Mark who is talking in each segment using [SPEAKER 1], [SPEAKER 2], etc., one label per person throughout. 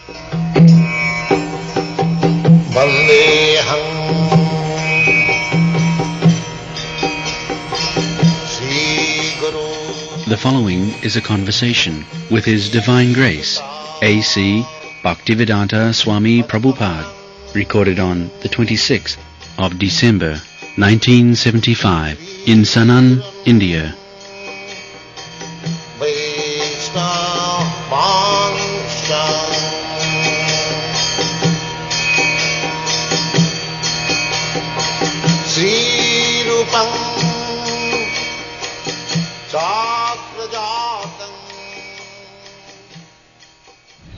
[SPEAKER 1] The following is a conversation with His Divine Grace, A.C. Bhaktivedanta Swami Prabhupada, recorded on the 26th of December, 1975, in Sanand, India.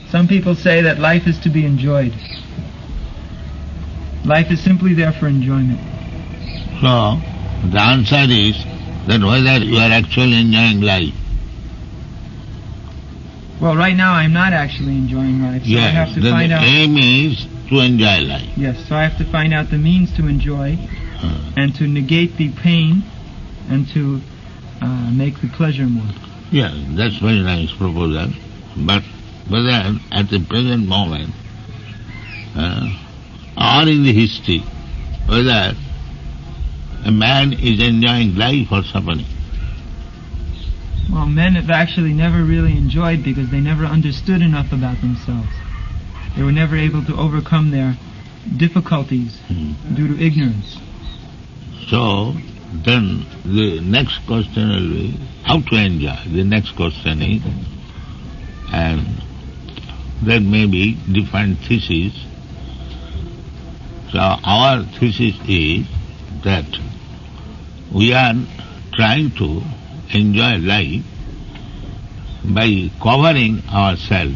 [SPEAKER 2] Some people say that life is to be enjoyed. Life is simply there for enjoyment.
[SPEAKER 3] So, the answer is that whether you are actually enjoying life.
[SPEAKER 2] Well, right now I'm not actually enjoying life, so I have to find out...
[SPEAKER 3] the aim is to enjoy life.
[SPEAKER 2] Yes, so I have to find out the means to enjoy and to negate the pain and to make the pleasure more.
[SPEAKER 3] Yes, that's very nice proposal. But whether at the present moment or in the history, whether a man is enjoying life or suffering.
[SPEAKER 2] Well, men have actually never really enjoyed because they never understood enough about themselves. They were never able to overcome their difficulties due to ignorance.
[SPEAKER 3] So, then the next question will be how to enjoy. The next question is, and there may be different theses. So our thesis is that we are trying to enjoy life by covering ourselves.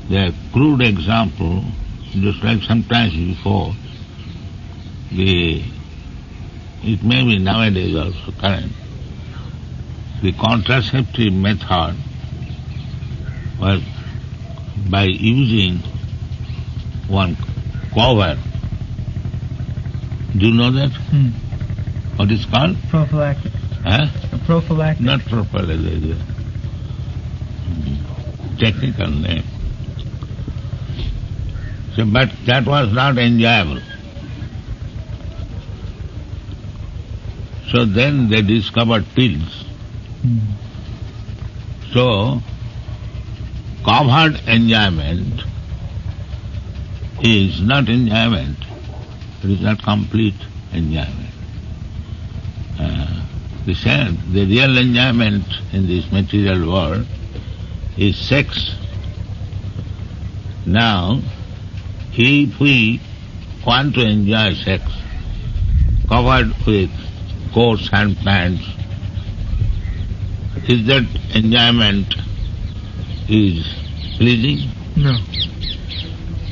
[SPEAKER 3] The crude example, just like sometimes before, it may be nowadays also current, the contraceptive method was by using one cover. Do you know that? What is called?
[SPEAKER 2] Prophylactic.
[SPEAKER 3] Huh?
[SPEAKER 2] A prophylactic.
[SPEAKER 3] Not prophylactic. Technical name. So, but that was not enjoyable. So then they discovered pills. So, covered enjoyment is not enjoyment. It is not complete enjoyment. The real enjoyment in this material world is sex. Now, if we want to enjoy sex, covered with coats and pants, is that enjoyment is pleasing?
[SPEAKER 2] No.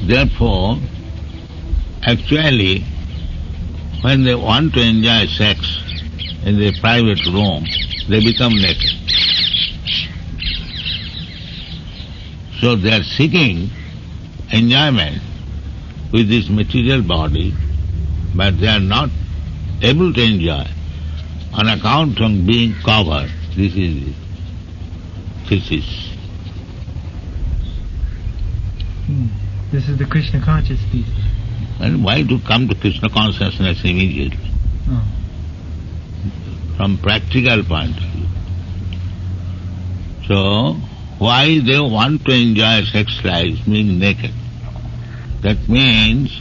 [SPEAKER 3] Therefore, actually, when they want to enjoy sex in their private room, they become naked. So they are seeking enjoyment with this material body, but they are not able to enjoy on account of being covered. This is the thesis.
[SPEAKER 2] This is the Krishna conscious thesis.
[SPEAKER 3] And why to come to Krishna consciousness immediately? From practical point of view. So, why they want to enjoy sex life being naked? That means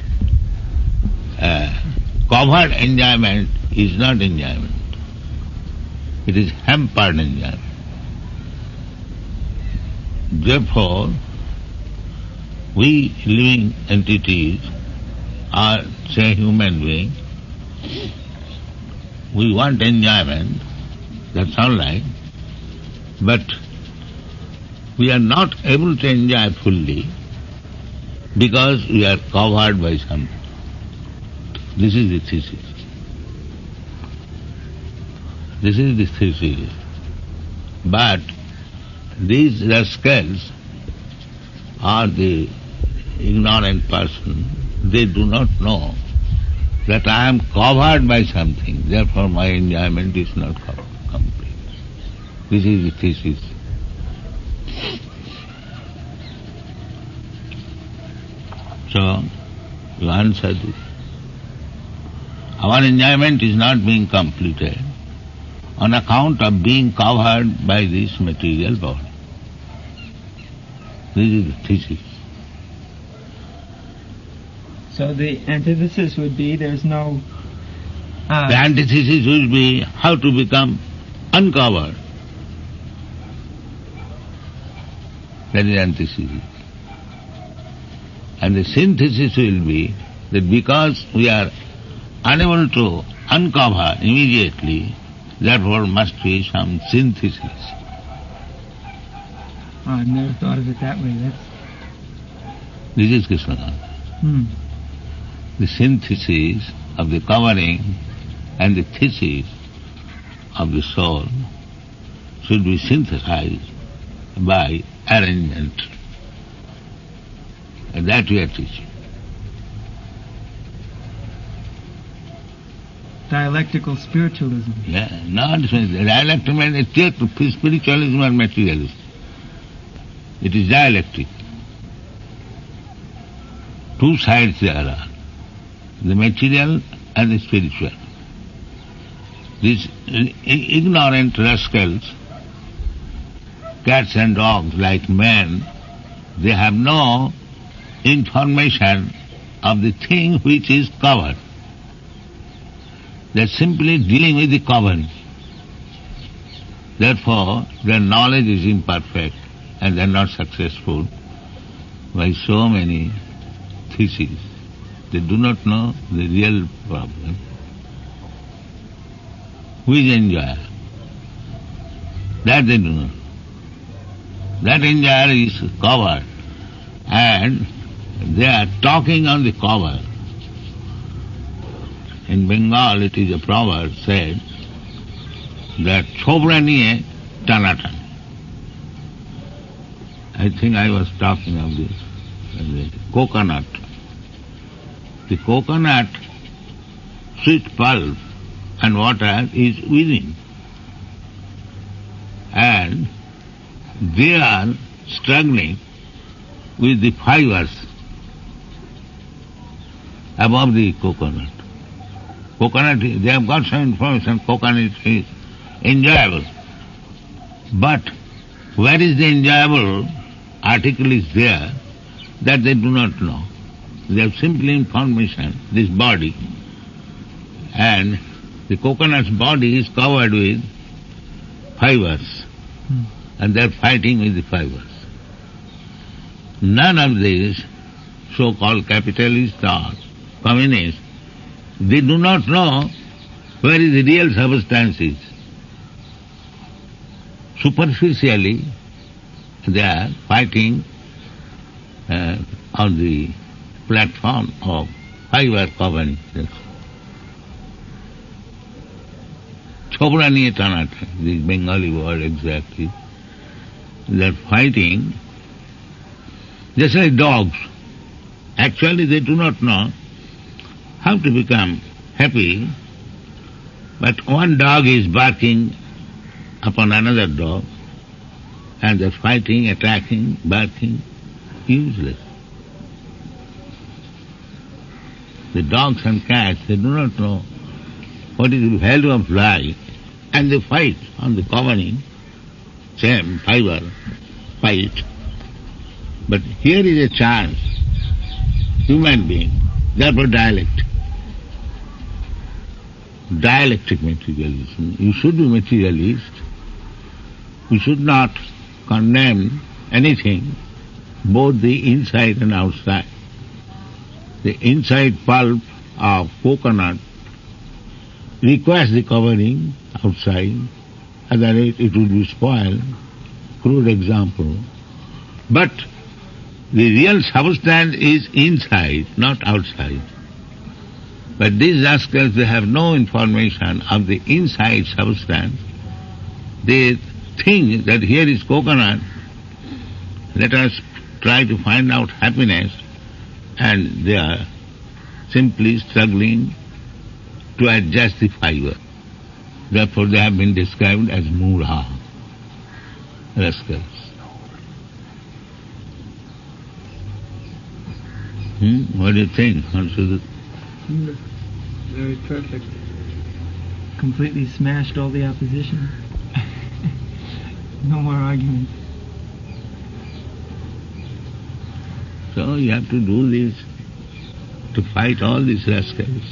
[SPEAKER 3] covered enjoyment is not enjoyment. It is hampered enjoyment. Therefore, we living entities, or say human beings, we want enjoyment, that's all right, but we are not able to enjoy fully because we are covered by something. This is the thesis. This is the thesis. But these rascals or the ignorant person, they do not know that I am covered by something, therefore my enjoyment is not complete. This is the thesis. So, you answer this. Our enjoyment is not being completed on account of being covered by this material body. This is the thesis.
[SPEAKER 2] So the antithesis would be there's no...
[SPEAKER 3] The antithesis would be how to become uncovered. That is antithesis. And the synthesis will be that because we are unable to uncover immediately, therefore must be some synthesis.
[SPEAKER 2] Oh, I've never thought of it that way.
[SPEAKER 3] This is Krishna. The synthesis of the covering and the thesis of the soul should be synthesized by arrangement. And that we are teaching.
[SPEAKER 2] Dialectical spiritualism.
[SPEAKER 3] Yeah, not dialectical, it's spiritualism or materialism. It is dialectic. Two sides there are, the material and the spiritual. These ignorant rascals, cats and dogs like men, they have no information of the thing which is covered. They are simply dealing with the covering. Therefore, their knowledge is imperfect and they are not successful by so many theses. They do not know the real problem. Who is enjoyer? That they do not. That enjoyer is covered and they are talking on the cover. In Bengal it is a proverb said that chobra niye tanatan. I think I was talking of this. The coconut. The coconut sweet pulp and water is within. And they are struggling with the fibers above the coconut. Coconut, they have got some information, coconut is enjoyable. But where is the enjoyable article is there, that they do not know. They have simply information, this body, and the coconut's body is covered with fibers, and they are fighting with the fibers. None of these so-called capitalists or communists, they do not know where is the real substance is. Superficially, they are fighting on the platform of fiber covering. Chobra niye tanata, this Bengali word exactly. They are fighting just like dogs. Actually they do not know how to become happy, but one dog is barking upon another dog, and they're fighting, attacking, barking, useless. The dogs and cats, they do not know what is the value of life, and they fight on the covering, same fiber, fight. But here is a chance, human being, therefore dialectic. Dialectic materialism. You should be materialist. You should not condemn anything, both the inside and outside. The inside pulp of coconut requires the covering outside, otherwise it would be spoiled. Crude example. But the real substance is inside, not outside. But these rascals, they have no information of the inside substance. They think that here is coconut, let us try to find out happiness, and they are simply struggling to adjust the fiber. Therefore they have been described as mura, rascals. What do you think?
[SPEAKER 2] Very perfect. Completely smashed all the opposition. No more argument.
[SPEAKER 3] So you have to do this, to fight all these rascals.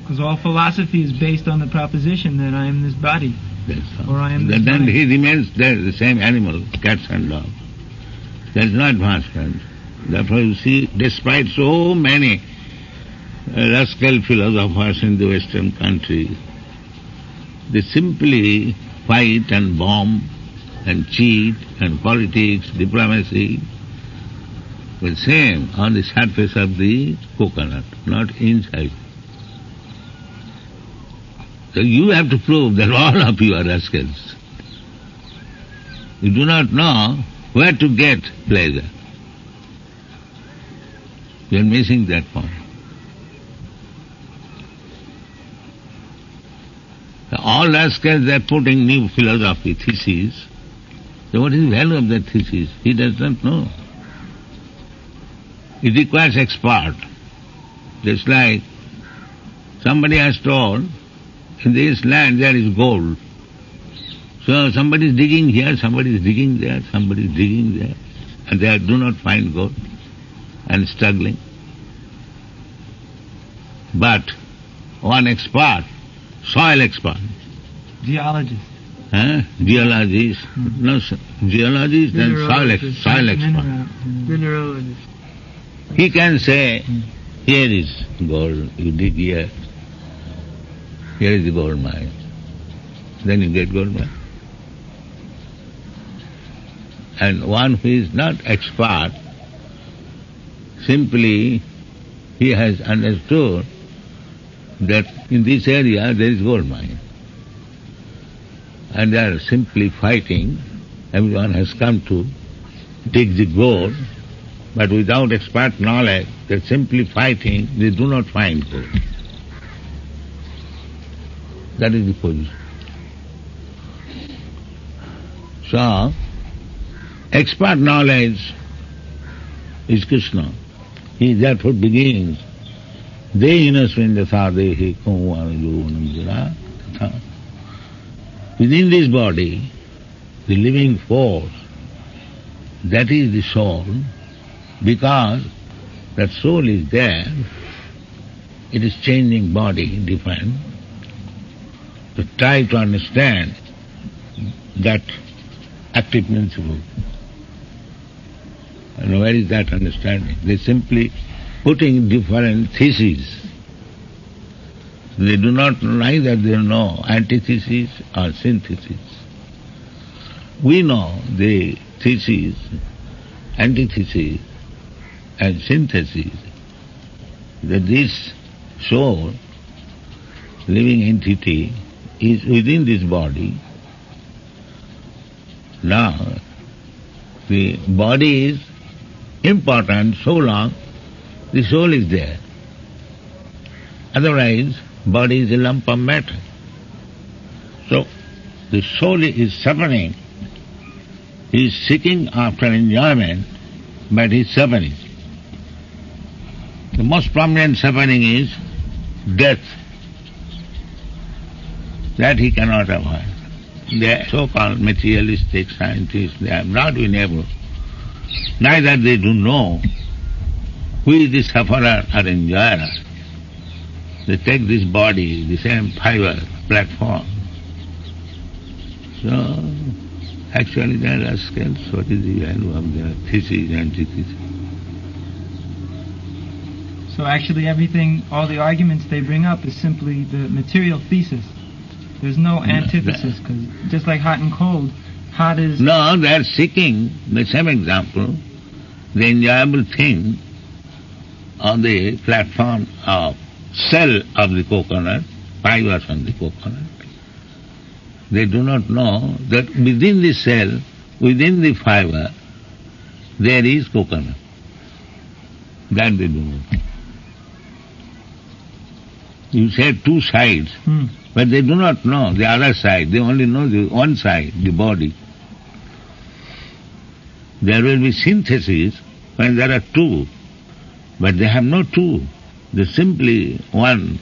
[SPEAKER 2] Because all philosophy is based on the proposition that I am this body.
[SPEAKER 3] That's all.
[SPEAKER 2] Or I am this
[SPEAKER 3] then
[SPEAKER 2] mind.
[SPEAKER 3] he remains there, the same animal, cats and dogs. There is no advancement. Therefore you see, despite so many rascal philosophers in the Western countries, they simply fight and bomb and cheat and politics, diplomacy, the same on the surface of the coconut, not inside. So you have to prove that all of you are rascals. You do not know where to get pleasure. You are missing that point. All rascals, they are putting new philosophy, theses. So what is the value of that thesis? He does not know. It requires expert. Just like somebody has told, in this land there is gold. So somebody is digging here, somebody is digging there, somebody is digging there, and they do not find gold and struggling. But one expert, soil expert,
[SPEAKER 2] geologist,
[SPEAKER 3] geologist, no, geologist and soil expert.
[SPEAKER 2] Mineralogist.
[SPEAKER 3] He can say, here is gold, you dig here is the gold mine. Then you get gold mine. And one who is not expert, simply he has understood that in this area there is gold mine. And they are simply fighting. Everyone has come to dig the gold, but without expert knowledge, they are simply fighting, they do not find gold. That is the position. So, expert knowledge is Krishna. He therefore begins, within this body, the living force, that is the soul, because that soul is there, it is changing body, different. To try to understand that active principle. And where is that understanding? They simply putting different theses. They do not, neither they know antithesis or synthesis. We know the thesis, antithesis and synthesis, that this soul, living entity, is within this body. Now, the body is important so long the soul is there. Otherwise, body is a lump of matter. So, the soul is suffering. He is seeking after enjoyment, but he is suffering. The most prominent suffering is death. That he cannot avoid. The so-called materialistic scientists, they have not been able, neither they do know who is the sufferer or enjoyer. They take this body, the same fiber, platform. So, actually they are rascals. What is the value of their thesis and antithesis?
[SPEAKER 2] So actually everything, all the arguments they bring up is simply the material thesis. There's no antithesis, because just like hot and cold, hot is...
[SPEAKER 3] No, they are seeking, the same example, the enjoyable thing on the platform of cell of the coconut, fibers on the coconut. They do not know that within the cell, within the fiber, there is coconut. That they do not know. You said two sides. But they do not know the other side. They only know the one side, the body. There will be synthesis when there are two, but they have no two. There's simply one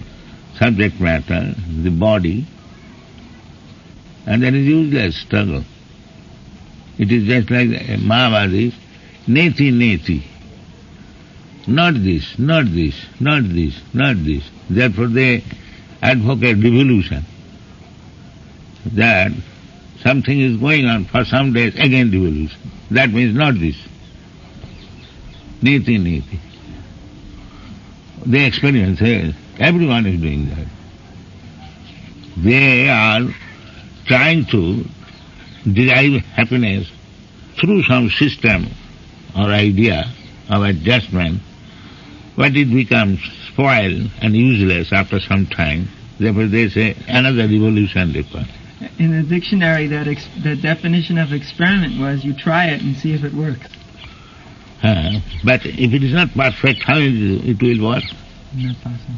[SPEAKER 3] subject matter, the body, and there is useless struggle. It is just like Mahabharata, neti neti. Not this, not this, not this, not this. Therefore they advocate revolution. That something is going on for some days, again revolution. That means not this. Neti neti. They experience it. Everyone is doing that. They are trying to derive happiness through some system or idea of adjustment, but it becomes spoiled and useless after some time. Therefore they say another revolution required.
[SPEAKER 2] In the dictionary, the definition of experiment was you try it and see if it works.
[SPEAKER 3] But if it is not perfect, how it will work?
[SPEAKER 2] Not possible.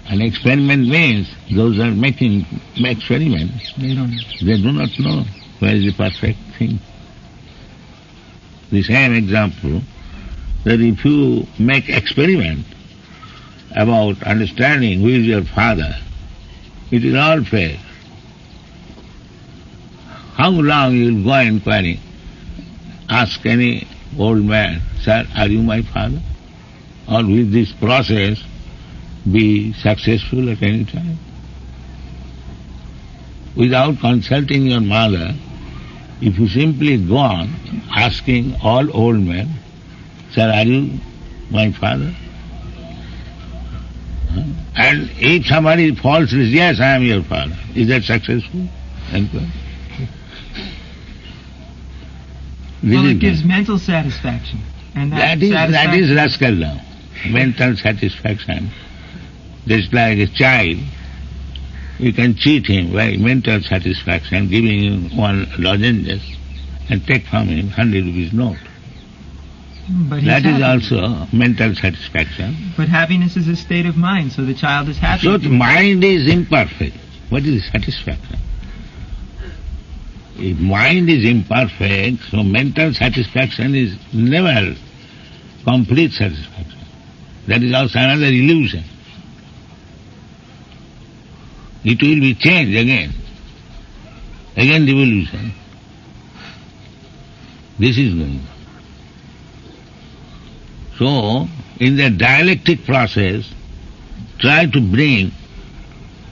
[SPEAKER 3] An experiment means those are making experiments.
[SPEAKER 2] They don't know.
[SPEAKER 3] They do not know where is the perfect thing. The same example, that if you make experiment about understanding who is your father, it is all fair. How long you will go inquiring? Ask any old man, sir, are you my father? Or will this process be successful at any time? Without consulting your mother, if you simply go on asking all old men, sir, are you my father? And if somebody falsely says, yes, I am your father, is that successful?
[SPEAKER 2] Well, it gives mental satisfaction. And
[SPEAKER 3] that is rascal now. Mental satisfaction. Just like a child, you can cheat him by mental satisfaction, giving him one lozenges and take from him 100 rupees note.
[SPEAKER 2] But
[SPEAKER 3] that is also mental satisfaction.
[SPEAKER 2] But happiness is a state of mind, so the child is happy.
[SPEAKER 3] So the mind is imperfect. What is satisfaction? If mind is imperfect, so mental satisfaction is never complete satisfaction. That is also another illusion. It will be changed again. Again revolution. This is going on. So, in the dialectic process, try to bring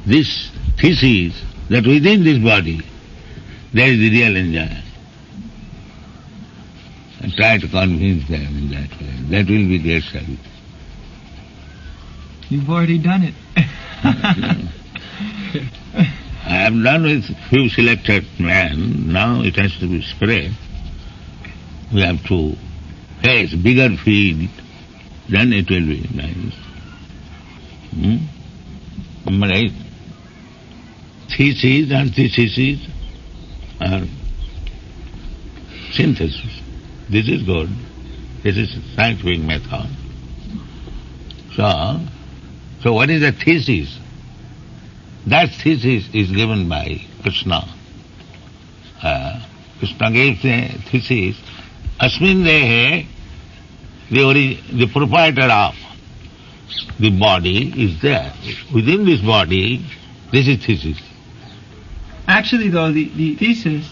[SPEAKER 3] this thesis that within this body there is the real enjoyment. And try to convince them in that way. That will be great service.
[SPEAKER 2] You've already done it.
[SPEAKER 3] I have done with few selected men. Now it has to be spread. We have to face bigger field, then it will be nice. Right? Theses and theses are synthesis. This is good. This is a scientific method. So what is the thesis? That thesis is given by Krishna. Krishna gave the thesis. Asmin dehe, the proprietor of the body is there. Within this body, this is thesis.
[SPEAKER 2] Actually, though, the thesis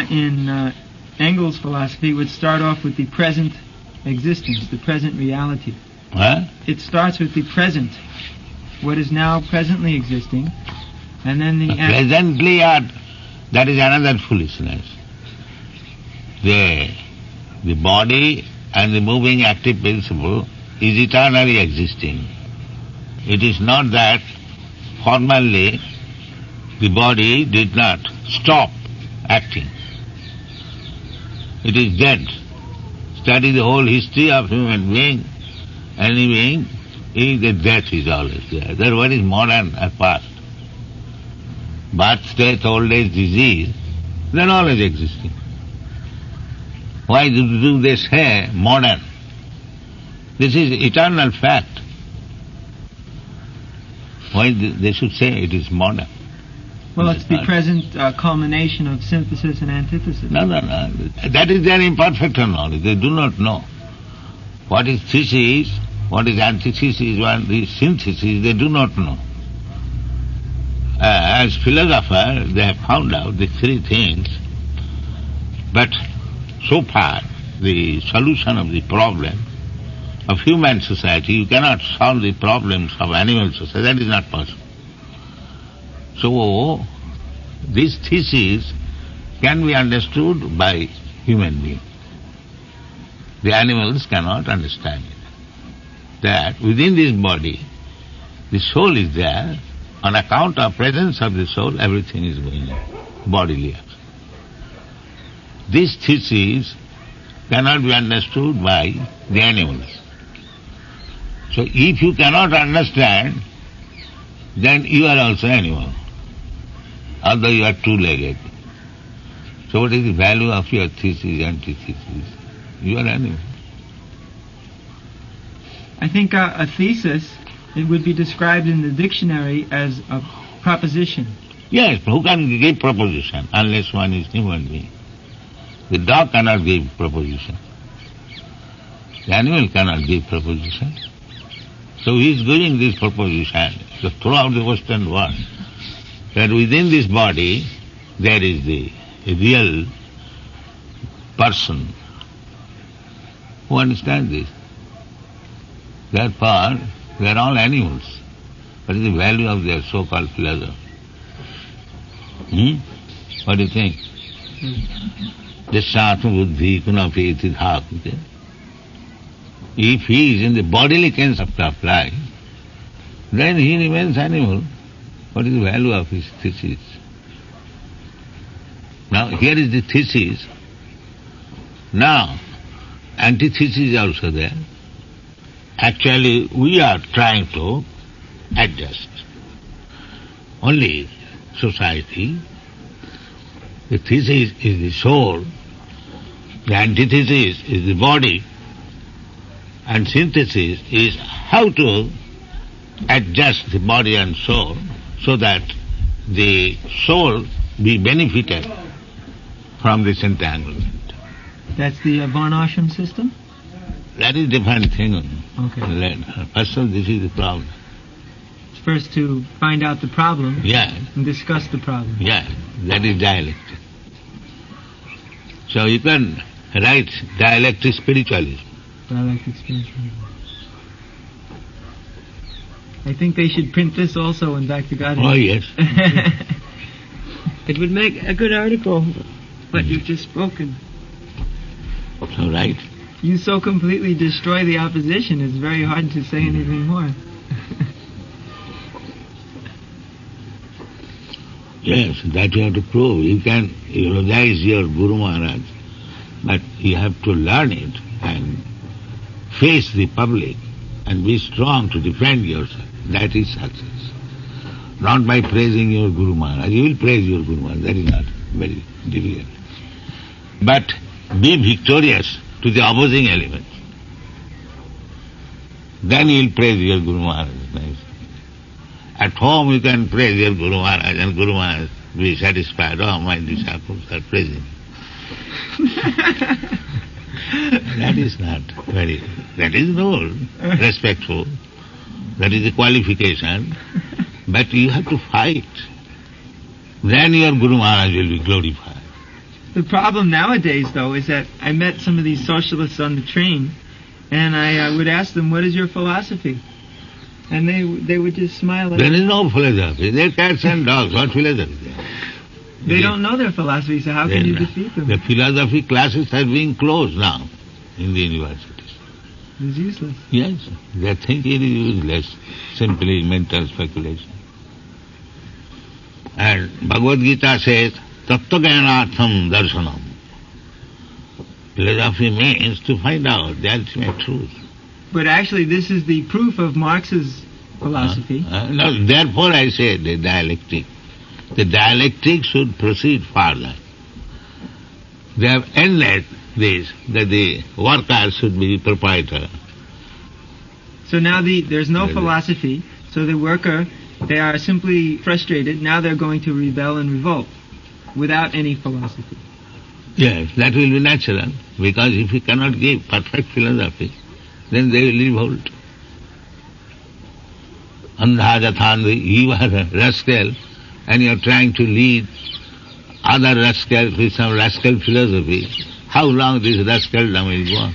[SPEAKER 2] in Engel's philosophy would start off with the present existence, the present reality. It starts with the present, what is now presently existing, and then the...
[SPEAKER 3] Presently, that is another foolishness. The body and the moving active principle is eternally existing. It is not that formally the body did not stop acting. It is dead. Study the whole history of human being, any being, the death is always there. That what is modern or past. Birth, death, old age, disease, they are always existing. Why do they say modern? This is eternal fact. Why they should say it is modern?
[SPEAKER 2] Well, it's the present culmination of synthesis and antithesis.
[SPEAKER 3] No. That is their imperfect knowledge. They do not know. What is thesis, what is antithesis, what is synthesis, they do not know. As philosophers, they have found out the three things, but so far the solution of the problem of human society, you cannot solve the problems of animal society. That is not possible. So, this thesis can be understood by human beings. The animals cannot understand it. That within this body, the soul is there. On account of presence of the soul, everything is going on, bodily action. This thesis cannot be understood by the animals. So if you cannot understand, then you are also animal, although you are two-legged. So what is the value of your thesis, antithesis? You are animal.
[SPEAKER 2] I think a thesis, it would be described in the dictionary as a proposition.
[SPEAKER 3] Yes, who can give proposition unless one is human being? The dog cannot give proposition. The animal cannot give proposition. So he is giving this proposition throughout the Western world, that within this body there is the real person. Who understands this? Therefore, they are all animals. What is the value of their so-called philosophy? What do you think? Jasatma buddhi kunapi iti dhāpite. If he is in the bodily concept of life, then he remains animal. What is the value of his thesis? Now, here is the thesis. Now, antithesis is also there. Actually, we are trying to adjust. Only society, the thesis is the soul, the antithesis is the body, and synthesis is how to adjust the body and soul so that the soul be benefited from this entanglement.
[SPEAKER 2] That's the Varnashram system?
[SPEAKER 3] That is different thing.
[SPEAKER 2] Okay.
[SPEAKER 3] First of all, this is the problem.
[SPEAKER 2] First to find out the problem,
[SPEAKER 3] Yeah.
[SPEAKER 2] and discuss the problem.
[SPEAKER 3] Yeah, that is dialectic. So you can write dialectic spiritualism.
[SPEAKER 2] Dialectic spiritualism. I think they should print this also in Bhaktivedanta.
[SPEAKER 3] Oh, yes.
[SPEAKER 2] It would make a good article, what you've just spoken.
[SPEAKER 3] So, right.
[SPEAKER 2] You so completely destroy the opposition, it's very hard to say anything more.
[SPEAKER 3] Yes, that you have to prove. You can eulogize your Guru Maharaj, but you have to learn it and face the public and be strong to defend yourself. That is success. Not by praising your Guru Maharaj. You will praise your Guru Maharaj. That is not very difficult. But be victorious to the opposing element. Then you will praise your Guru Maharaj. Nice. At home you can praise your Guru Maharaj and Guru Maharaj be satisfied. Oh, my disciples are praising. That is not very, that is no respectful. That is a qualification. But you have to fight. Then your Guru Maharaj will be glorified.
[SPEAKER 2] The problem nowadays, though, is that I met some of these socialists on the train, and I would ask them, what is your philosophy? And they would just smile at me.
[SPEAKER 3] There is no philosophy. They are cats and dogs. What philosophy?
[SPEAKER 2] They don't know their philosophy, so how can you defeat them?
[SPEAKER 3] The philosophy classes are being closed now in the universities.
[SPEAKER 2] It's useless.
[SPEAKER 3] Yes, they think it is useless, simply mental speculation. And Bhagavad Gita says, Tattva-jnanatham darshanam. Philosophy means to find out the ultimate truth.
[SPEAKER 2] But actually this is the proof of Marx's philosophy.
[SPEAKER 3] No, therefore I say the dialectic. The dialectic should proceed further. They have ended this, that the worker should be the proprietor.
[SPEAKER 2] So now there's no philosophy, so the worker They are simply frustrated. Now they're going to rebel and revolt without any philosophy.
[SPEAKER 3] Yes, that will be natural, because if you cannot give perfect philosophy, then they will revolt. Andhajathandhi, you are a rascal and you are trying to lead other rascals with some rascal philosophy. How long this rascaldom will go on?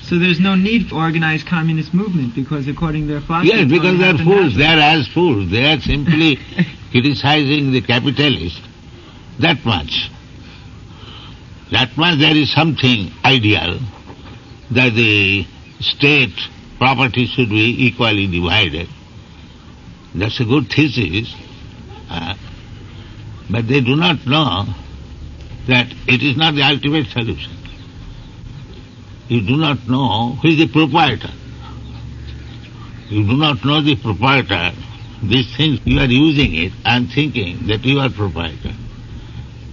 [SPEAKER 2] So there's no need for organized communist movement, because according to their philosophy...
[SPEAKER 3] Yes, because they are fools. They are as fools. They are simply criticizing the capitalists. That much. That much there is something ideal, that the state property should be equally divided. That's a good thesis. But they do not know that it is not the ultimate solution. You do not know who is the proprietor. You do not know the proprietor. These things, you are using it and thinking that you are proprietor.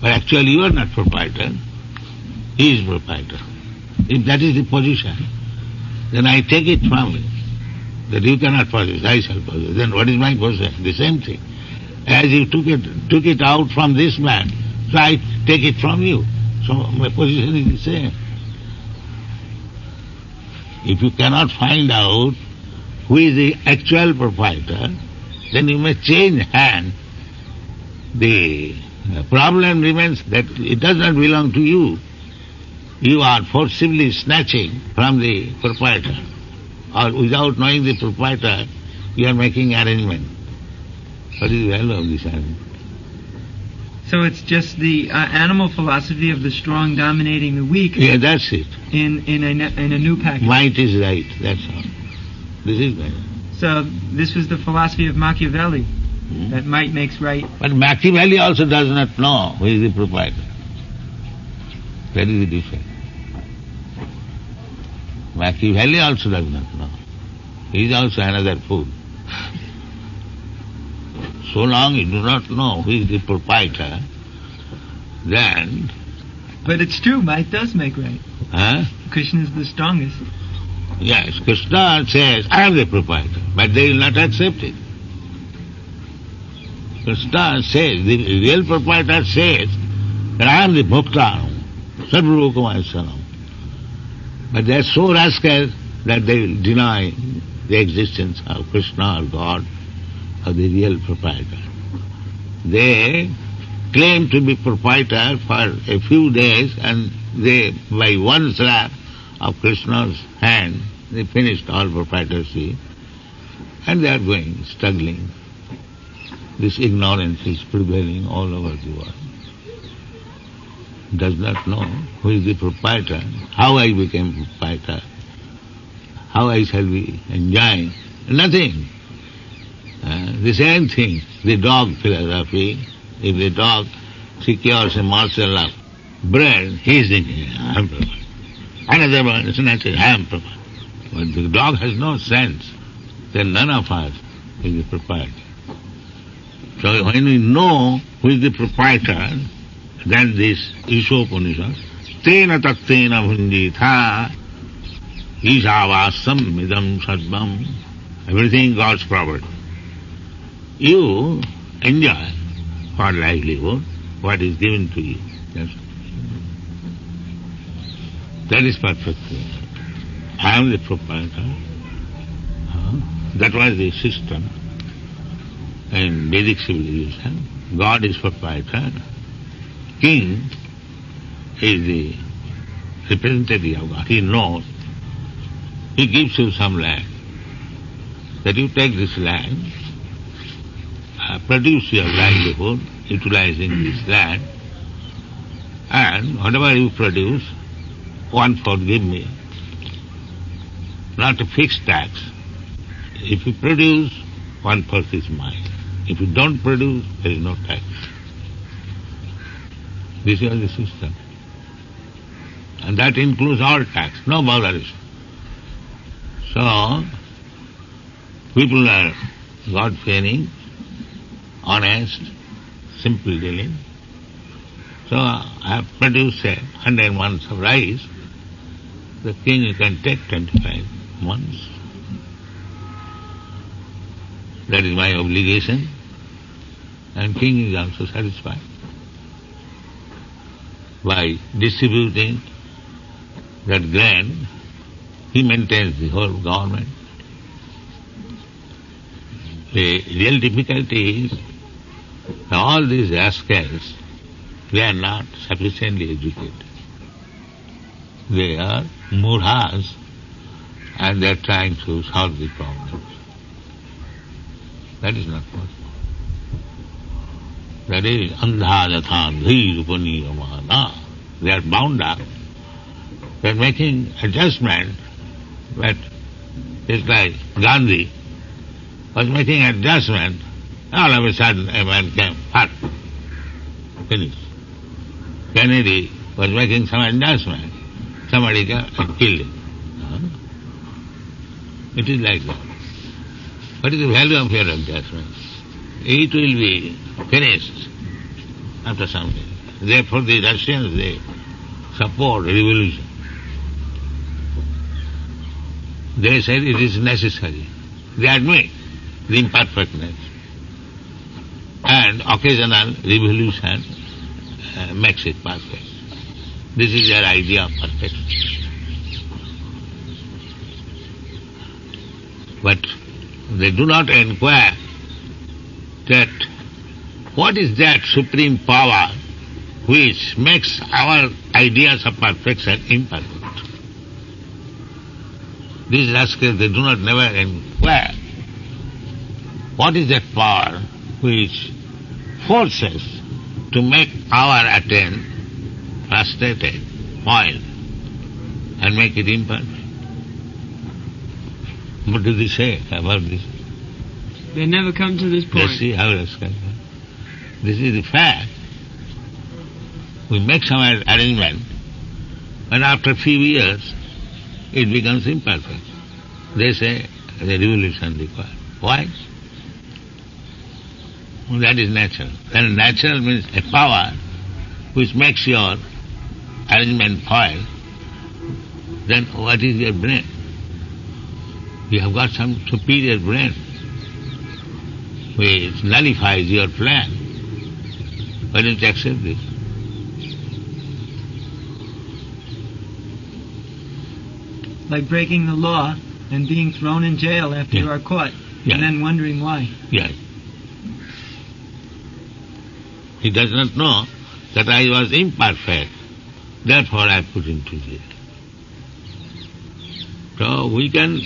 [SPEAKER 3] But actually you are not proprietor. He is proprietor. If that is the position, then I take it from you, that you cannot possess, I shall possess. Then what is my possession? The same thing. As you took it out from this man, so I take it from you. So my position is the same. If you cannot find out who is the actual proprietor, then you may change hand. The problem remains that it does not belong to you. You are forcibly snatching from the proprietor, or without knowing the proprietor, you are making arrangement. What is the value of this arrangement?
[SPEAKER 2] So it's just the animal philosophy of the strong dominating the weak.
[SPEAKER 3] Yeah, that's it.
[SPEAKER 2] In a new package.
[SPEAKER 3] Might is right, that's all. This is right.
[SPEAKER 2] So this was the philosophy of Machiavelli, that might makes right.
[SPEAKER 3] But Machiavelli also does not know who is the proprietor. That is the difference. Machiavelli also does not know. He is also another fool. So long you do not know who is the proprietor, then...
[SPEAKER 2] But it's true, might does make right.
[SPEAKER 3] Huh?
[SPEAKER 2] Krishna is the strongest.
[SPEAKER 3] Yes, Krishna says, I am the proprietor, but they will not accept it. Krishna says, the real proprietor says, that I am the Bhakta, Sarvalokamayasana. But they are so rascal that they will deny the existence of Krishna or God, or the real proprietor. They claim to be proprietor for a few days, and they, by one slap of Krishna's hand, they finished all proprietorship, and they are going, struggling. This ignorance is prevailing all over the world. Does not know who is the proprietor, how I became proprietor, how I shall be enjoying. Nothing. The same thing, the dog philosophy. If the dog secures a morsel of bread, he is thinking, I am proprietor. Another one is saying, I am proprietor. But the dog has no sense. Then none of us is the proprietor. So when we know who is the proprietor, then this Ishopanishad, Tena taktena bhunjitha, Ishavasam midam sadvam, everything God's property. You enjoy for livelihood what is given to you. That is perfect. I am the proprietor. That was the system in Vedic civilization. God is proprietor. King is the representative of God. He knows. He gives you some land. That you take this land, produce your livelihood utilizing this land, and whatever you produce, 1/4 give me. Not a fixed tax. If you produce, 1/4 is mine. If you don't produce, there is no tax. This is the system. And that includes all tax, no botheration. So, people are God-fearing, honest, simple dealing. So, I have produced 100 months of rice. The king, you can take 25 months. That is my obligation. And king is also satisfied. By distributing that grant, he maintains the whole government. The real difficulty is that all these rascals, they are not sufficiently educated. They are murhas and they are trying to solve the problems. That is not possible. That is andha yatha dhir upaniyamana. They are bound up. They are making adjustment, but it's like Gandhi was making adjustment, all of a sudden a man came, finished. Kennedy was making some adjustment, somebody came and killed him. It is like that. What is the value of your adjustment? It will be finished after some time. Therefore the Russians, they support revolution. They said it is necessary. They admit the imperfectness. And occasional revolution makes it perfect. This is their idea of perfection. But they do not inquire that what is that supreme power which makes our ideas of perfection imperfect. These rascals, they do not never inquire what is that power which forces to make our attempt frustrated, spoiled, and make it imperfect. What do they say about this?
[SPEAKER 2] They never come to this point.
[SPEAKER 3] Let's see how rascals are. This is the fact. We make some arrangement, and after a few years, it becomes imperfect. They say the revolution required. Why? Well, that is natural. And natural means a power which makes your arrangement foil. Then what is your brain? You have got some superior brain which nullifies your plan. Why don't you accept this?
[SPEAKER 2] Like breaking the law and being thrown in jail after you are caught, and then wondering why.
[SPEAKER 3] Yes. He does not know that I was imperfect, therefore I put him to jail. So we can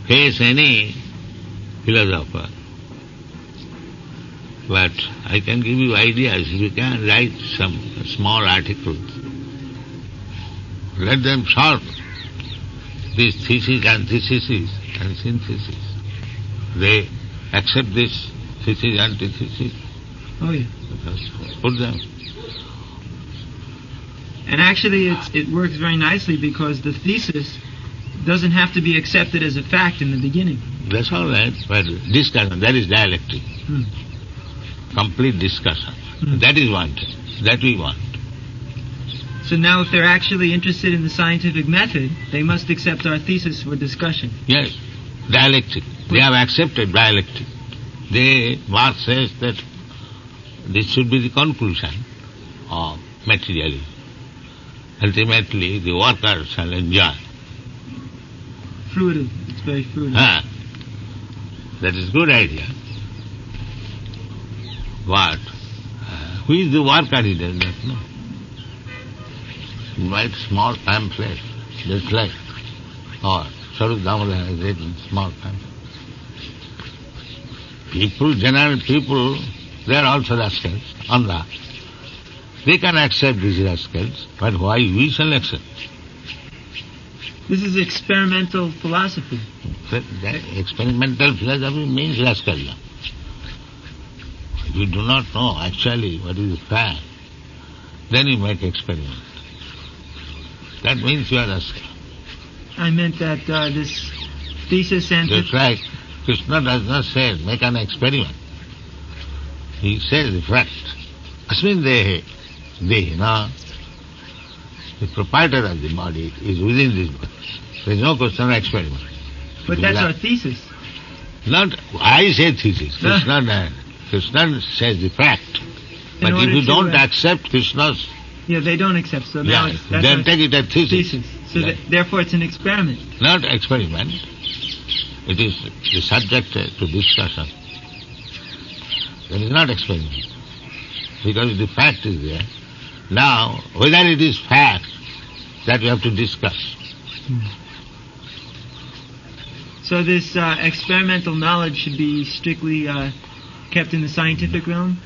[SPEAKER 3] face any philosopher, but I can give you ideas. You can write some small articles. Let them solve these theses, antitheses, and synthesis. They accept this thesis, antithesis.
[SPEAKER 2] Oh yeah.
[SPEAKER 3] Just put them.
[SPEAKER 2] And actually it works very nicely because the thesis doesn't have to be accepted as a fact in the beginning.
[SPEAKER 3] That's all right, but discussion, that is dialectic. Complete discussion. That is wanted. That we want.
[SPEAKER 2] So now if they're actually interested in the scientific method, they must accept our thesis for discussion.
[SPEAKER 3] Yes, dialectic. They have accepted dialectic. Marx says that this should be the conclusion of materialism. Ultimately, the worker shall enjoy.
[SPEAKER 2] Fruitive. It's very fruitive.
[SPEAKER 3] That is good idea. But who is the worker, he does not know. He writes small pamphlets, just like Sarup Damodar has written small pamphlets. People, general people, they are also rascals, andha. They can accept these rascals, but why we shall accept?
[SPEAKER 2] This is experimental philosophy.
[SPEAKER 3] Experimental philosophy means rascalism. If you do not know actually what is the fact, then you make experiment. That means you are rascal.
[SPEAKER 2] I meant that this thesis and...
[SPEAKER 3] That's right. Krishna does not say, make an experiment. He says the fact. Asmin dehe, dehina. The proprietor of the body is within this body. There is no question of experiment.
[SPEAKER 2] But that's our thesis.
[SPEAKER 3] Not, I say thesis. Krishna says the fact. But if you don't accept Krishna's...
[SPEAKER 2] Yeah, they don't accept. So now
[SPEAKER 3] then take it as thesis.
[SPEAKER 2] So therefore it's an experiment.
[SPEAKER 3] Not experiment. It is the subject to discussion. It is not experiment. Because the fact is there. Now, whether it is fact, that we have to discuss.
[SPEAKER 2] So this experimental knowledge should be strictly kept in the scientific realm?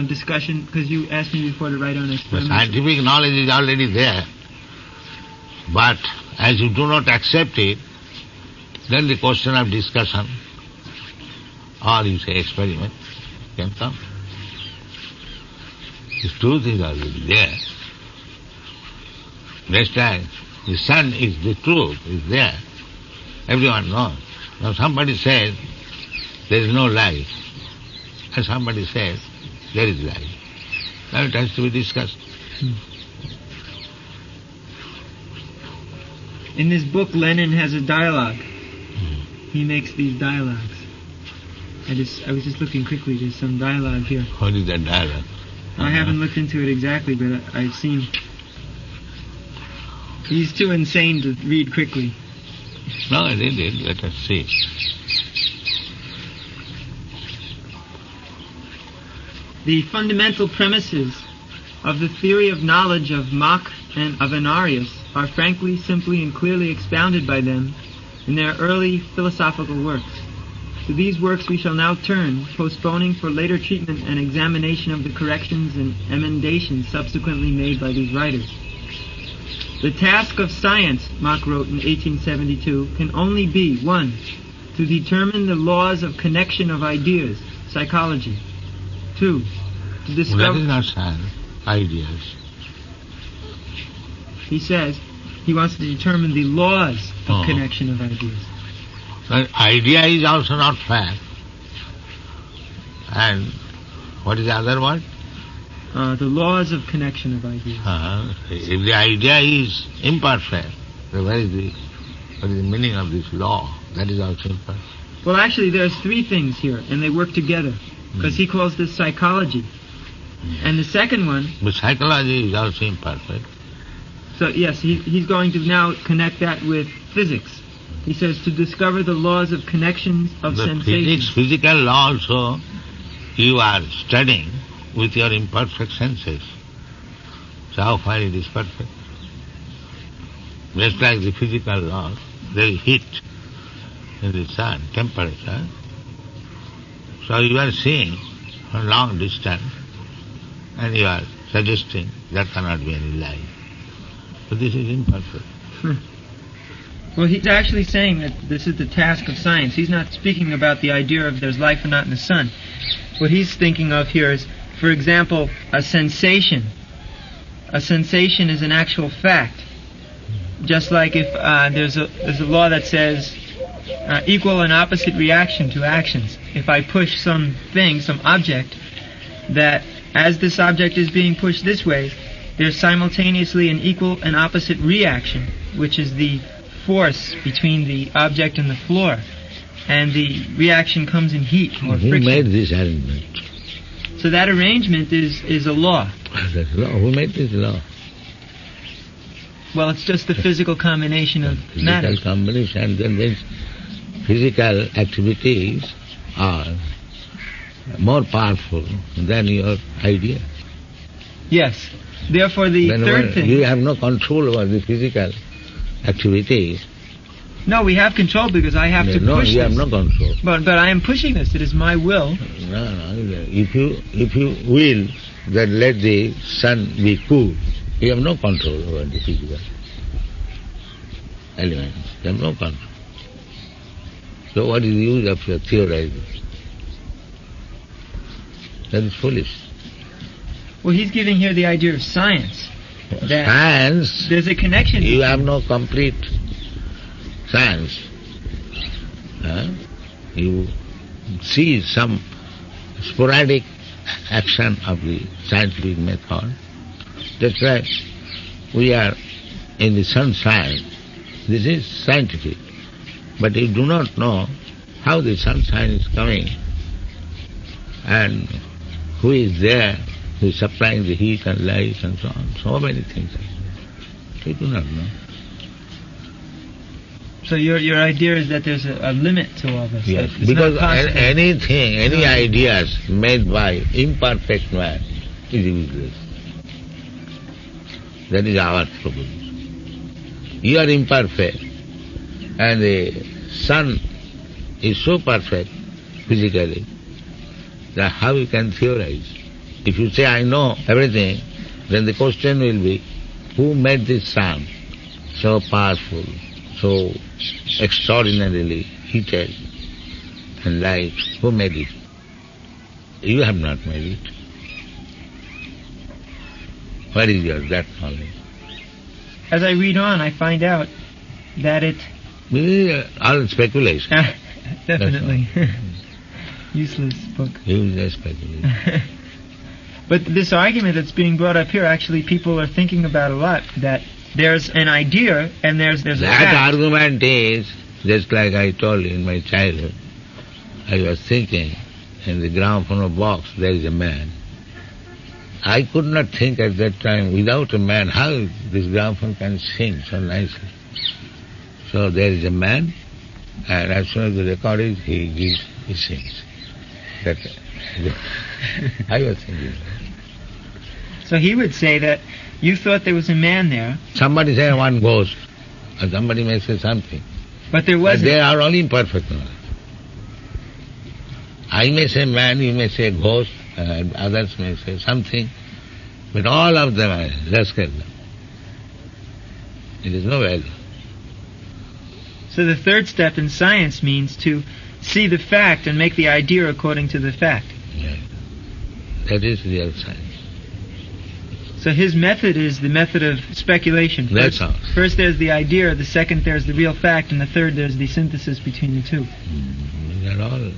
[SPEAKER 2] Discussion, because you asked me before to write on experiment.
[SPEAKER 3] The scientific knowledge is already there. But as you do not accept it, then the question of discussion, or you say experiment, can come. The truth is already there. Next time, the sun is the truth, is there. Everyone knows. Now somebody says, there is no life. And somebody says, there is life. Now it has to be discussed.
[SPEAKER 2] In this book, Lenin has a dialogue. He makes these dialogues. I was just looking quickly. There's some dialogue here.
[SPEAKER 3] What is that dialogue?
[SPEAKER 2] I haven't looked into it exactly, but I've seen... He's too insane to read quickly.
[SPEAKER 3] No, I did it. Let us see.
[SPEAKER 2] The fundamental premises of the theory of knowledge of Mach and of Anarius are frankly, simply, and clearly expounded by them in their early philosophical works. To these works we shall now turn, postponing for later treatment and examination of the corrections and emendations subsequently made by these writers. The task of science, Mach wrote in 1872, can only be, 1, to determine the laws of connection of ideas, psychology. 2, to discover...
[SPEAKER 3] That is not science, ideas.
[SPEAKER 2] He says he wants to determine the laws of connection of ideas.
[SPEAKER 3] But idea is also not fact. And what is the other one?
[SPEAKER 2] The laws of connection of ideas.
[SPEAKER 3] If the idea is imperfect, then what is the meaning of this law? That is also imperfect.
[SPEAKER 2] Well, actually, there's 3 things here, and they work together, because he calls this psychology. And the second one...
[SPEAKER 3] But psychology is also imperfect.
[SPEAKER 2] So, yes, he's going to now connect that with physics. He says to discover the laws of connections of sensations.
[SPEAKER 3] Physical law also you are studying with your imperfect senses. So how far it is perfect? Just like the physical laws, there is heat in the sun, temperature. So you are seeing from long distance and you are suggesting there cannot be any life. But this is imperfect.
[SPEAKER 2] Well, he's actually saying that this is the task of science. He's not speaking about the idea of there's life or not in the sun. What he's thinking of here is, for example, a sensation. A sensation is an actual fact. Just like if there's a law that says equal and opposite reaction to actions. If I push something, some object, that as this object is being pushed this way, there's simultaneously an equal and opposite reaction, which is the force between the object and the floor. And the reaction comes in heat or friction.
[SPEAKER 3] Who made this arrangement?
[SPEAKER 2] So that arrangement is a law.
[SPEAKER 3] That's law. Who made this law?
[SPEAKER 2] Well, it's just the physical combination of matter.
[SPEAKER 3] Physical combination, then means physical activities are more powerful than your idea.
[SPEAKER 2] Yes. Therefore, the third thing...
[SPEAKER 3] You have no control over the physical activities.
[SPEAKER 2] No, we have control because I have to push this.
[SPEAKER 3] No, you have no control.
[SPEAKER 2] But I am pushing this. It is my will.
[SPEAKER 3] No. If you will, then let the sun be cool. You have no control over the physical elements. You have no control. So what is the use of your theorizing? That is foolish.
[SPEAKER 2] Well, he's giving here the idea of science. That
[SPEAKER 3] science,
[SPEAKER 2] there's a connection.
[SPEAKER 3] You have no complete science. You see some sporadic action of the scientific method. That's right. We are in the sunshine. This is scientific. But you do not know how the sunshine is coming and who is there, who is supplying the heat and light and so on. So many things. We do not know.
[SPEAKER 2] So your idea is that there's a limit to all this.
[SPEAKER 3] Yes,
[SPEAKER 2] It's
[SPEAKER 3] because
[SPEAKER 2] not possible.
[SPEAKER 3] any ideas made by imperfect man is useless. That is our problem. You are imperfect and the sun is so perfect physically that how you can theorize? If you say, I know everything, then the question will be, who made this sun so powerful, so extraordinarily heated and light? Who made it? You have not made it. Where is that knowledge?
[SPEAKER 2] As I read on, I find out that it...
[SPEAKER 3] All speculation.
[SPEAKER 2] Definitely. Useless book.
[SPEAKER 3] Useless speculation.
[SPEAKER 2] But this argument that's being brought up here, actually people are thinking about a lot, that there's an idea and there's a
[SPEAKER 3] that
[SPEAKER 2] fact.
[SPEAKER 3] argument is, just like I told you in my childhood, I was thinking in the gramophone box there is a man. I could not think at that time, without a man, how this gramophone can sing so nicely. So there is a man, and as soon as the record is, he sings. That I was thinking.
[SPEAKER 2] So he would say that you thought there was a man there,
[SPEAKER 3] Somebody say one ghost, or somebody may say something.
[SPEAKER 2] but there
[SPEAKER 3] But
[SPEAKER 2] wasn't.
[SPEAKER 3] they are all imperfect now. I may say man, you may say ghost, others may say something, but all of them are rascal. It is no value.
[SPEAKER 2] So the third step in science means to see the fact and make the idea according to the fact.
[SPEAKER 3] Yeah. That is real science.
[SPEAKER 2] So his method is the method of speculation.
[SPEAKER 3] That's all.
[SPEAKER 2] First there's the idea, the second there's the real fact, and the third there's the synthesis between the two.
[SPEAKER 3] These are all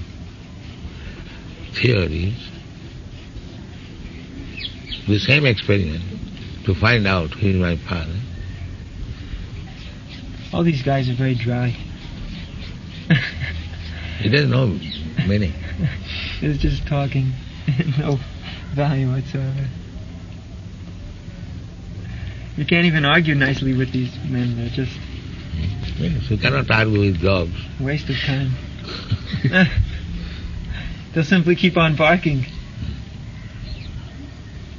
[SPEAKER 3] theories. The same experiment to find out who is my father.
[SPEAKER 2] All these guys are very dry.
[SPEAKER 3] He doesn't know meaning.
[SPEAKER 2] It's just talking. No value whatsoever. You can't even argue nicely with these men. They're just
[SPEAKER 3] Yes, you cannot argue with dogs.
[SPEAKER 2] a waste of time. They'll simply keep on barking.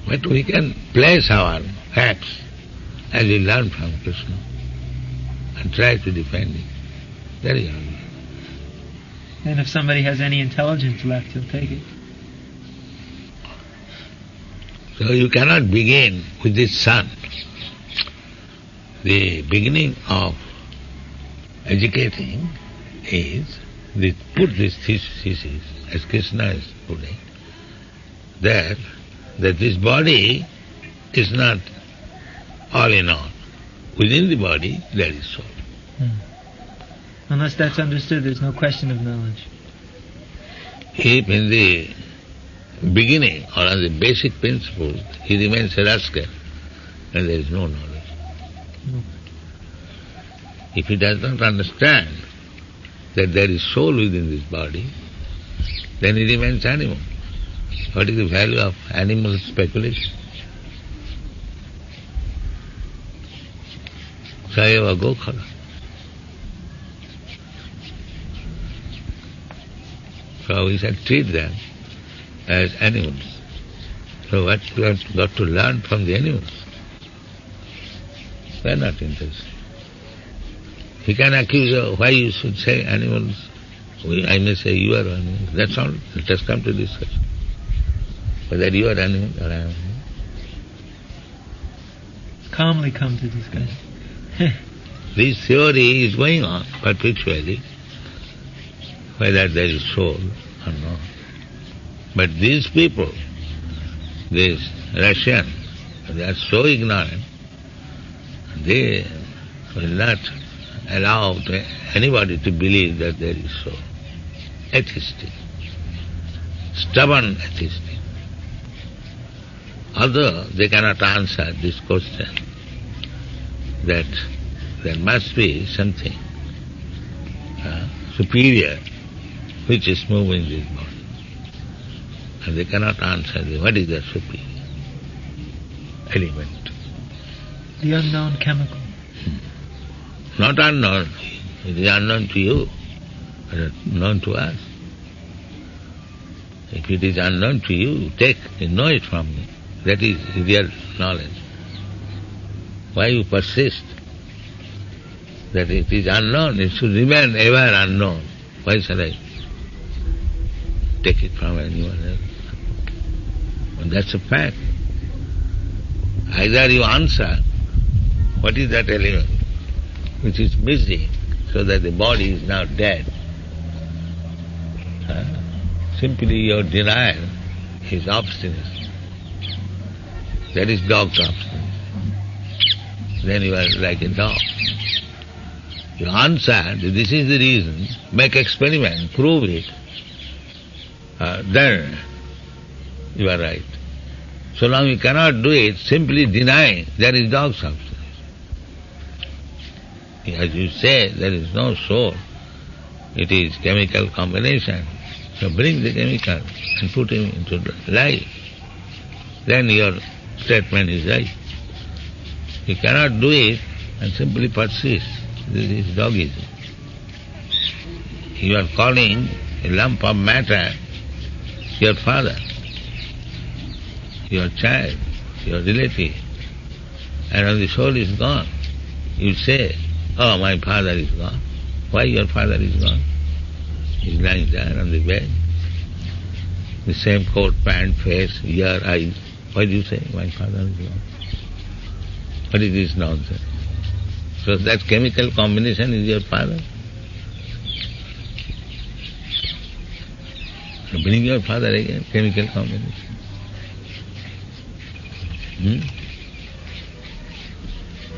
[SPEAKER 3] But we can place our facts as we learn from Krishna and try to defend it. There you are.
[SPEAKER 2] And if somebody has any intelligence left, he'll take it.
[SPEAKER 3] So you cannot begin with this sun. The beginning of educating is put this thesis, as Krishna is putting, that this body is not all in all. Within the body there is soul.
[SPEAKER 2] Unless that's understood, there's no question of knowledge.
[SPEAKER 3] If in the beginning or on the basic principles he remains a rascal, then there is no knowledge.
[SPEAKER 2] No.
[SPEAKER 3] If he does not understand that there is soul within this body, then he remains animal. What is the value of animal speculation? Sayeva Gokhala. So we shall treat them as animals. So what we have got to learn from the animals? They are not interested. He can accuse you, why you should say animals. I may say you are animals. That's all. Let us come to discussion. Whether you are animal or I am animal.
[SPEAKER 2] Calmly come to discuss.
[SPEAKER 3] This theory is going on perpetually, whether there is soul or not. But these people, these Russians, they are so ignorant, they will not allow anybody to believe that there is soul. Atheistic. Stubborn atheistic. Although they cannot answer this question, that there must be something superior which is moving this body. And they cannot answer what is the supreme element.
[SPEAKER 2] The unknown chemical.
[SPEAKER 3] Not unknown. It is unknown to you, but known to us. If it is unknown to you, know it from me. That is real knowledge. Why you persist? That it is unknown, it should remain ever unknown. Why should I take it from anyone else? And that's a fact. Either you answer, what is that element which is missing, so that the body is now dead? Simply your denial is obstinacy. That is dog's obstinacy. Then you are like a dog. You answer, this is the reason, make experiment, prove it, then you are right. So long you cannot do it, simply deny, there is dog's obstinacy. As you say, there is no soul, it is chemical combination. So bring the chemical and put him into life. Then your statement is right. You cannot do it and simply persist. This is dogism. You are calling a lump of matter your father, your child, your relative, and when the soul is gone, you say, oh, my father is gone. Why your father is gone? He is lying there on the bed. The same coat, pant, face, ear, eyes. Why do you say, my father is gone? What is this nonsense? So that chemical combination is your father. So bring your father again, chemical combination.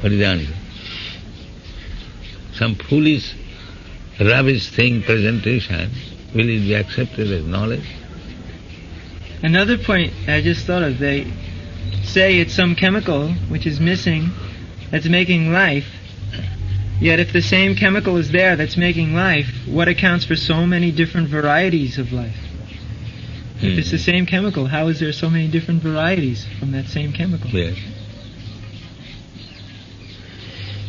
[SPEAKER 3] What is the answer? Some foolish, rubbish thing presentation, will it be accepted as knowledge?
[SPEAKER 2] Another point I just thought of, they say it's some chemical which is missing that's making life, yet if the same chemical is there that's making life, what accounts for so many different varieties of life? If it's the same chemical, how is there so many different varieties from that same chemical?
[SPEAKER 3] Yes.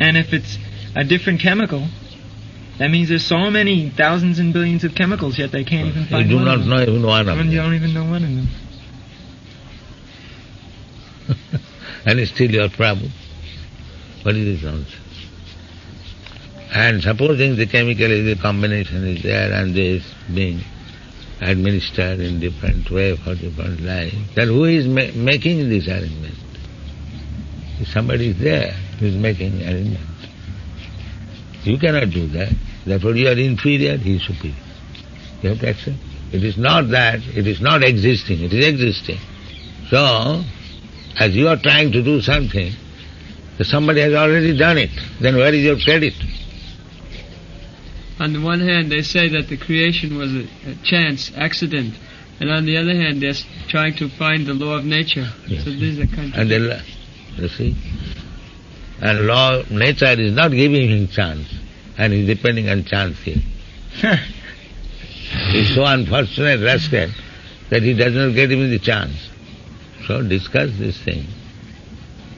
[SPEAKER 2] And if it's a different chemical, that means there's so many thousands and billions of chemicals, yet they can't even find
[SPEAKER 3] You
[SPEAKER 2] one
[SPEAKER 3] do
[SPEAKER 2] of
[SPEAKER 3] not
[SPEAKER 2] them.
[SPEAKER 3] know even one of them.
[SPEAKER 2] You don't even know one of them.
[SPEAKER 3] And it's still your problem. What is this nonsense? And supposing the chemical is the combination is there and this being administered in different way for different life, then who is making this arrangement? If somebody is there who is making arrangement. You cannot do that. Therefore you are inferior, he is superior. You have to accept. It is not that, it is not existing, it is existing. So, as you are trying to do something, somebody has already done it, then where is your credit?
[SPEAKER 4] On the one hand, they say that the creation was a chance, accident, and on the other hand, they're trying to find the law of nature.
[SPEAKER 3] Yes.
[SPEAKER 4] So these are
[SPEAKER 3] And you see, and law of nature is not giving him chance, and he's depending on chance here. He's so unfortunate rascal that he does not get even the chance. So discuss this thing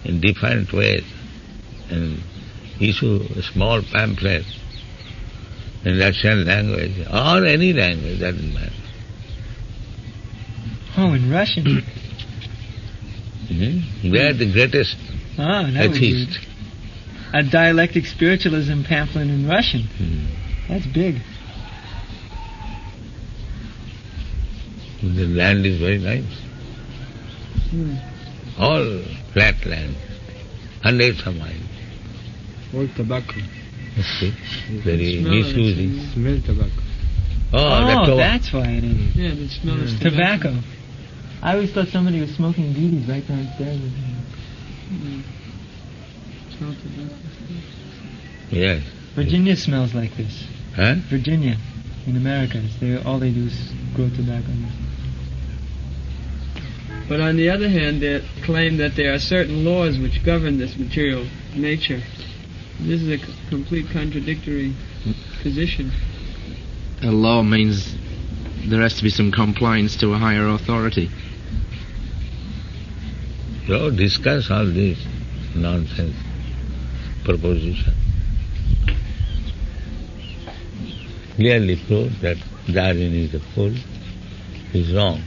[SPEAKER 3] in different ways and issue a small pamphlet in Russian language or any language, doesn't matter.
[SPEAKER 2] Oh, in Russian?
[SPEAKER 3] They are the greatest atheists.
[SPEAKER 2] A dialectic spiritualism pamphlet in Russian. That's big.
[SPEAKER 3] The land is very nice. All flat land, hundreds of miles.
[SPEAKER 4] All tobacco.
[SPEAKER 3] Very misusing.
[SPEAKER 4] Smell tobacco.
[SPEAKER 3] Oh,
[SPEAKER 2] that's why it is.
[SPEAKER 4] Yeah, the smell is
[SPEAKER 2] Tobacco. I always thought somebody was smoking beedies right downstairs.
[SPEAKER 4] Smell tobacco.
[SPEAKER 3] Yes.
[SPEAKER 2] Virginia smells like this.
[SPEAKER 3] Huh?
[SPEAKER 2] Virginia, in America, all they do is grow tobacco.
[SPEAKER 4] But on the other hand, they claim that there are certain laws which govern this material nature. This is a complete contradictory position.
[SPEAKER 5] A law means there has to be some compliance to a higher authority.
[SPEAKER 3] So discuss all this nonsense proposition. Clearly prove that Darwin is a fool, is wrong.